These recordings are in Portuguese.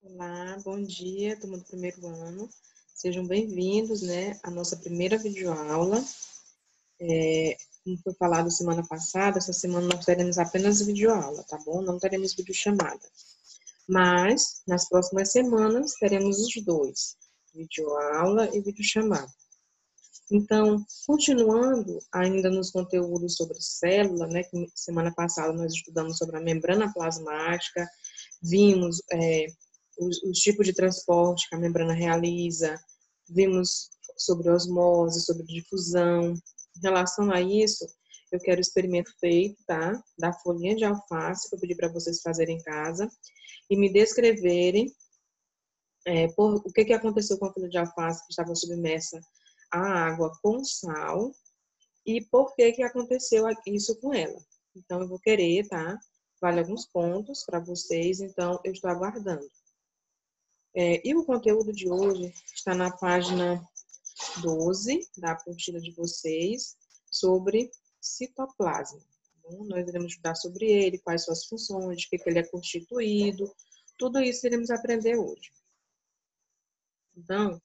Olá, bom dia, turma do primeiro ano. Sejam bem-vindos, à nossa primeira videoaula. Como foi falado semana passada, essa semana nós teremos apenas videoaula, tá bom? Não teremos videochamada. Mas, nas próximas semanas, teremos os dois, videoaula e videochamada. Então, continuando ainda nos conteúdos sobre célula, que semana passada nós estudamos sobre a membrana plasmática, vimos os tipos de transporte que a membrana realiza, vimos sobre osmose, sobre difusão. Em relação a isso, eu quero o experimento feito, tá? Da folhinha de alface, que eu pedi para vocês fazerem em casa, e me descreverem o que aconteceu com a folha de alface que estava submersa à água com sal e por que aconteceu isso com ela. Então, eu vou querer, tá? Vale alguns pontos para vocês, então eu estou aguardando. E o conteúdo de hoje está na página 12 da apostila de vocês sobre citoplasma. Bom, nós iremos estudar sobre ele, quais são as funções, de que ele é constituído, tudo isso iremos aprender hoje. Então,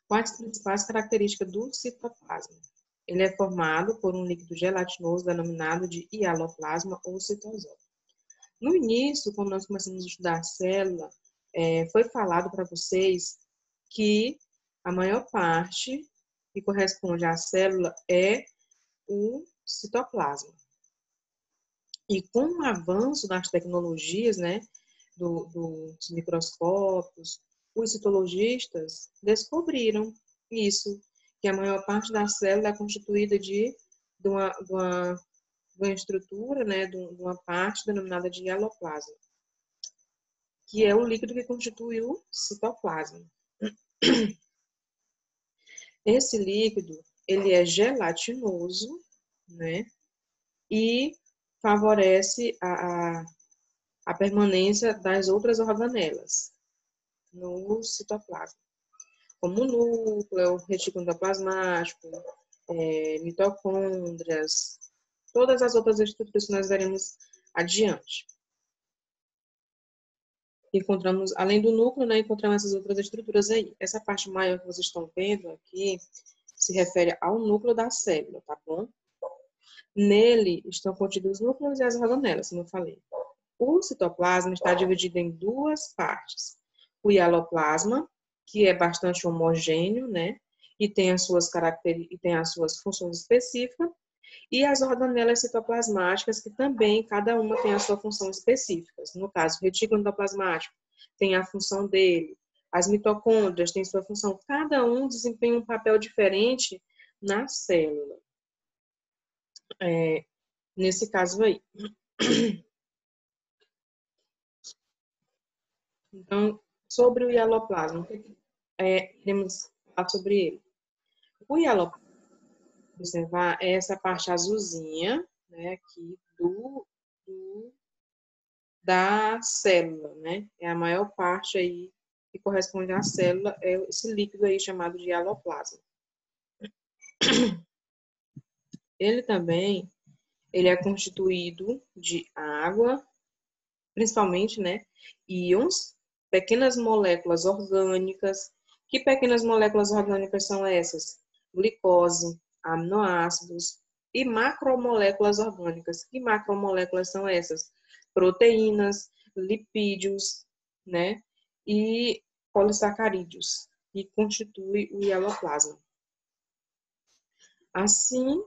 quais as principais características do citoplasma? Ele é formado por um líquido gelatinoso denominado de hialoplasma ou citosol. No início, quando nós começamos a estudar a célula, foi falado para vocês que a maior parte que corresponde à célula é o citoplasma. E com o avanço das tecnologias, dos microscópios, os citologistas descobriram isso, que a maior parte da célula é constituída de uma estrutura, de uma parte denominada de hialoplasma, que é o líquido que constitui o citoplasma. Esse líquido, ele é gelatinoso, e favorece a permanência das outras organelas no citoplasma, como o núcleo, retículo endoplasmático, mitocôndrias, todas as outras estruturas que nós veremos adiante. Encontramos, além do núcleo, encontramos essas outras estruturas aí. Essa parte maior que vocês estão vendo aqui se refere ao núcleo da célula, tá bom? Nele estão contidos os núcleos e as organelas, como eu falei. O citoplasma está dividido em duas partes. O hialoplasma, que é bastante homogêneo, e tem as suas características e tem as suas funções específicas, e as organelas citoplasmáticas, que também, cada uma tem a sua função específica. No caso, o retículo endoplasmático tem a função dele, as mitocôndrias têm sua função, cada um desempenha um papel diferente na célula. Nesse caso aí. Então, sobre o hialoplasma, iremos falar sobre ele. O hialoplasma, observar, é essa parte azulzinha, aqui da célula, É a maior parte aí que corresponde à célula, é esse líquido aí chamado de hialoplasma. Ele também, ele é constituído de água, principalmente, íons, pequenas moléculas orgânicas. Que pequenas moléculas orgânicas são essas? Glicose, aminoácidos e macromoléculas orgânicas. Que macromoléculas são essas? Proteínas, lipídios, e polissacarídeos, que constituem o hialoplasma. Assim,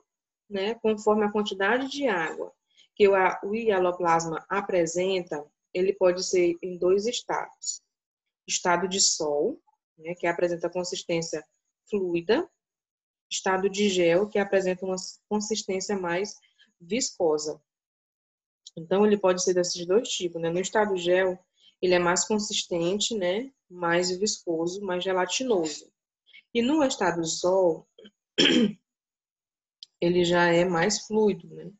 conforme a quantidade de água que o hialoplasma apresenta, ele pode ser em dois estados. Estado de sol, que apresenta consistência fluida, estado de gel, que apresenta uma consistência mais viscosa. Então, ele pode ser desses dois tipos, No estado gel, ele é mais consistente, mais viscoso, mais gelatinoso. E no estado sol, ele já é mais fluido,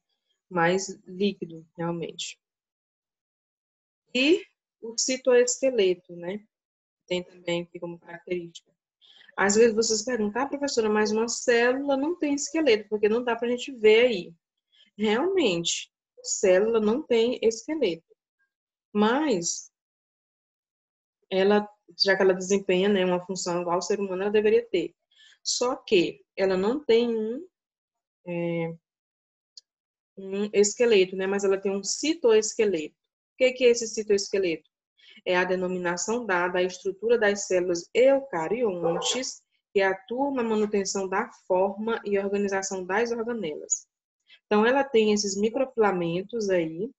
mais líquido, realmente. E o citoesqueleto, tem também aqui como característica. Às vezes vocês perguntam, professora, mas uma célula não tem esqueleto, porque não dá para a gente ver aí. Realmente, célula não tem esqueleto. Mas ela, já que ela desempenha, né, uma função igual ao ser humano, ela deveria ter. Só que ela não tem um esqueleto, né, mas ela tem um citoesqueleto. O que é esse citoesqueleto? É a denominação dada à estrutura das células eucariontes que atuam na manutenção da forma e organização das organelas. Então, ela tem esses microfilamentos aí.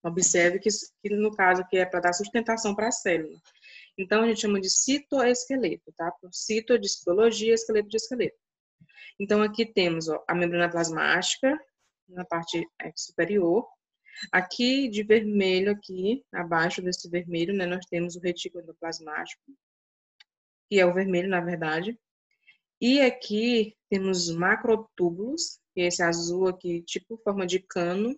Observe que no caso aqui é para dar sustentação para a célula. Então, a gente chama de citoesqueleto, tá? Cito de citologia, esqueleto de esqueleto. Então, aqui temos ó, a membrana plasmática, na parte superior. Aqui, de vermelho, aqui, abaixo desse vermelho, né, nós temos o retículo endoplasmático, que é o vermelho, na verdade. E aqui temos macrotúbulos, que é esse azul aqui, tipo forma de cano.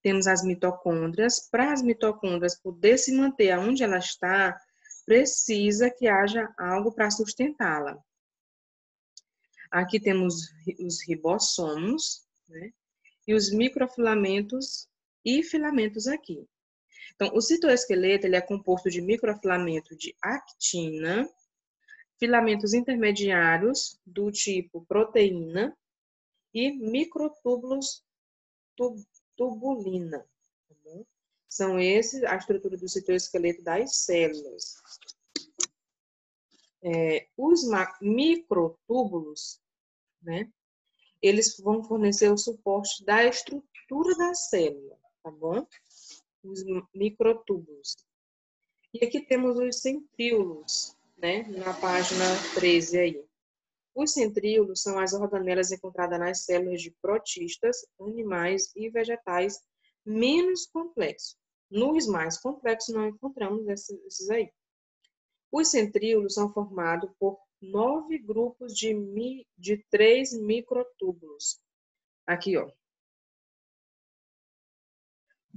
Temos as mitocôndrias. Para as mitocôndrias poder se manter onde ela está, precisa que haja algo para sustentá-la. Aqui temos os ribossomos, né? E os microfilamentos e filamentos aqui. Então, o citoesqueleto ele é composto de microfilamento de actina, filamentos intermediários do tipo proteína e microtúbulos tubulina. Tá bom? São esses a estrutura do citoesqueleto das células. Os microtúbulos, né, eles vão fornecer o suporte da estrutura da célula, tá bom? Os microtúbulos. E aqui temos os centríolos, né, na página 13 aí. Os centríolos são as organelas encontradas nas células de protistas, animais e vegetais menos complexos. Nos mais complexos não encontramos esses aí. Os centríolos são formados por 9 grupos de 3 microtúbulos. Aqui, ó.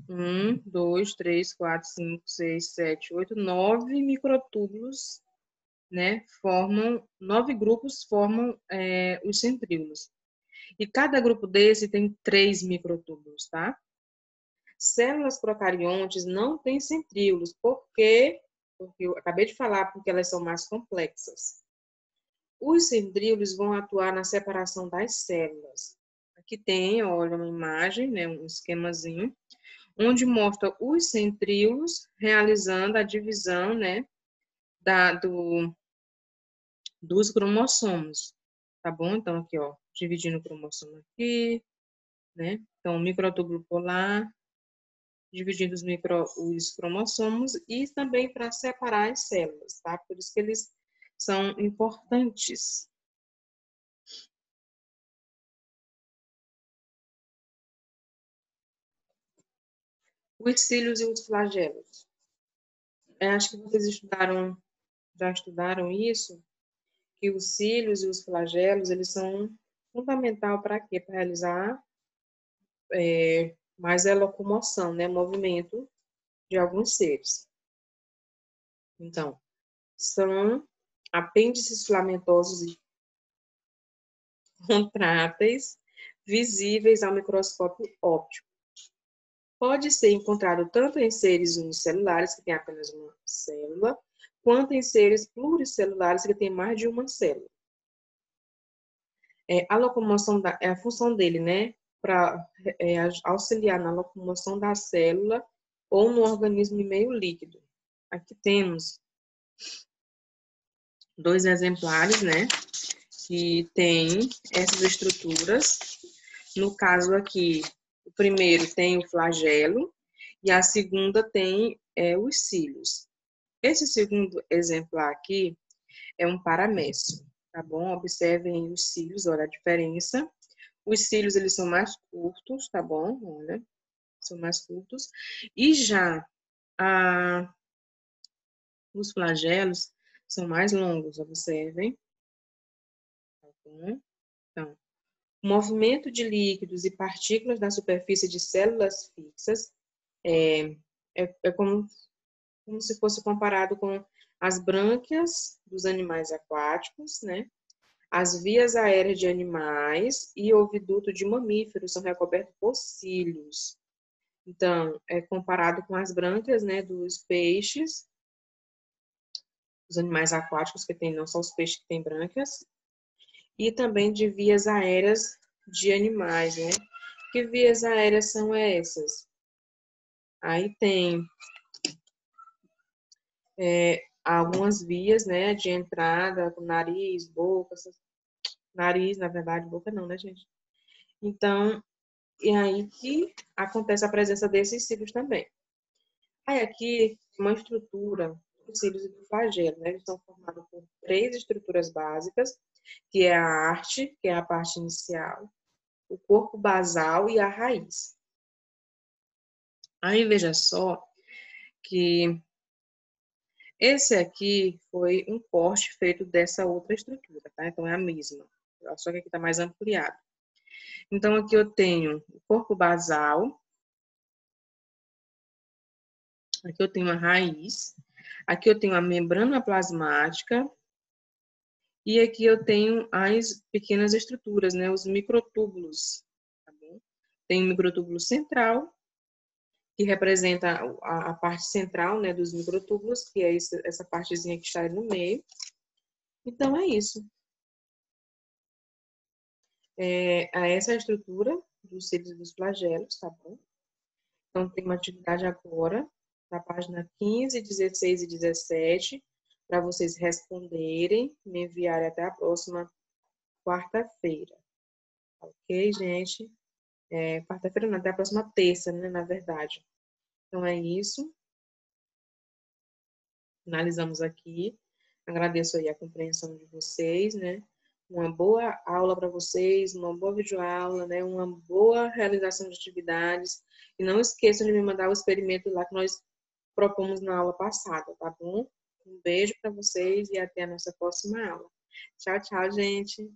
1, 2, 3, 4, 5, 6, 7, 8, 9 microtúbulos, né? Formam, 9 grupos formam os centríolos. E cada grupo desse tem 3 microtúbulos, tá? Células procariontes não têm centríolos. Por quê? Porque eu acabei de falar, porque elas são mais complexas. Os centríolos vão atuar na separação das células. Aqui tem, olha, uma imagem, né, um esquemazinho, onde mostra os centríolos realizando a divisão, né, dos cromossomos, tá bom? Então, aqui, ó, dividindo o cromossomo aqui, né? Então, o microtúbulo polar, dividindo os cromossomos e também para separar as células, tá? Por isso que eles são importantes. Os cílios e os flagelos. Acho que vocês já estudaram isso, que os cílios e os flagelos, eles são fundamental para quê? Para realizar mais a locomoção, né? Movimento de alguns seres. Então, são apêndices filamentosos e contráteis visíveis ao microscópio óptico. Pode ser encontrado tanto em seres unicelulares, que têm apenas uma célula, quanto em seres pluricelulares, que têm mais de uma célula. A locomoção é a função dele, né? Para auxiliar na locomoção da célula ou no organismo em meio líquido. Aqui temos 2 exemplares, né? Que tem essas estruturas. No caso aqui, o primeiro tem o flagelo e a segunda tem os cílios. Esse segundo exemplar aqui é um paramécio, tá bom? Observem os cílios, olha a diferença. Os cílios, eles são mais curtos, tá bom? Olha, são mais curtos. E já os flagelos são mais longos, observem. Tá bom? Então, o movimento de líquidos e partículas na superfície de células fixas é como se fosse comparado com as brânquias dos animais aquáticos, né? As vias aéreas de animais e o oviduto de mamíferos são recobertos por cílios. Então, é comparado com as brânquias, né, dos peixes os animais aquáticos que tem, não só os peixes que têm brânquias, e também de vias aéreas de animais, né? Que vias aéreas são essas? Aí tem algumas vias, né, de entrada, com nariz, boca, nariz, na verdade, boca não, né, gente? Então, é aí que acontece a presença desses cílios também. Aí aqui, uma estrutura dos cílios e do flagelo, né? Eles são formados por 3 estruturas básicas, que é a arte, que é a parte inicial, o corpo basal e a raiz. Aí veja só que esse aqui foi um corte feito dessa outra estrutura, tá? Então é a mesma, só que aqui está mais ampliado. Então aqui eu tenho o corpo basal, aqui eu tenho a raiz, aqui eu tenho a membrana plasmática e aqui eu tenho as pequenas estruturas, né? Os microtúbulos, tá bom? Tem o microtúbulo central, que representa a parte central, né, dos microtúbulos, que é essa partezinha que está aí no meio. Então, é isso. Essa é a estrutura dos cílios e dos flagelos, tá bom? Então, tem uma atividade agora, na página 15, 16 e 17, para vocês responderem, me enviarem até a próxima quarta-feira. Ok, gente? Quarta-feira não, até a próxima terça, né, na verdade. Então, é isso. Finalizamos aqui. Agradeço aí a compreensão de vocês, né? Uma boa aula para vocês, uma boa videoaula, né? Uma boa realização de atividades. E não esqueçam de me mandar o experimento lá que nós propomos na aula passada, tá bom? Um beijo para vocês e até a nossa próxima aula. Tchau, tchau, gente!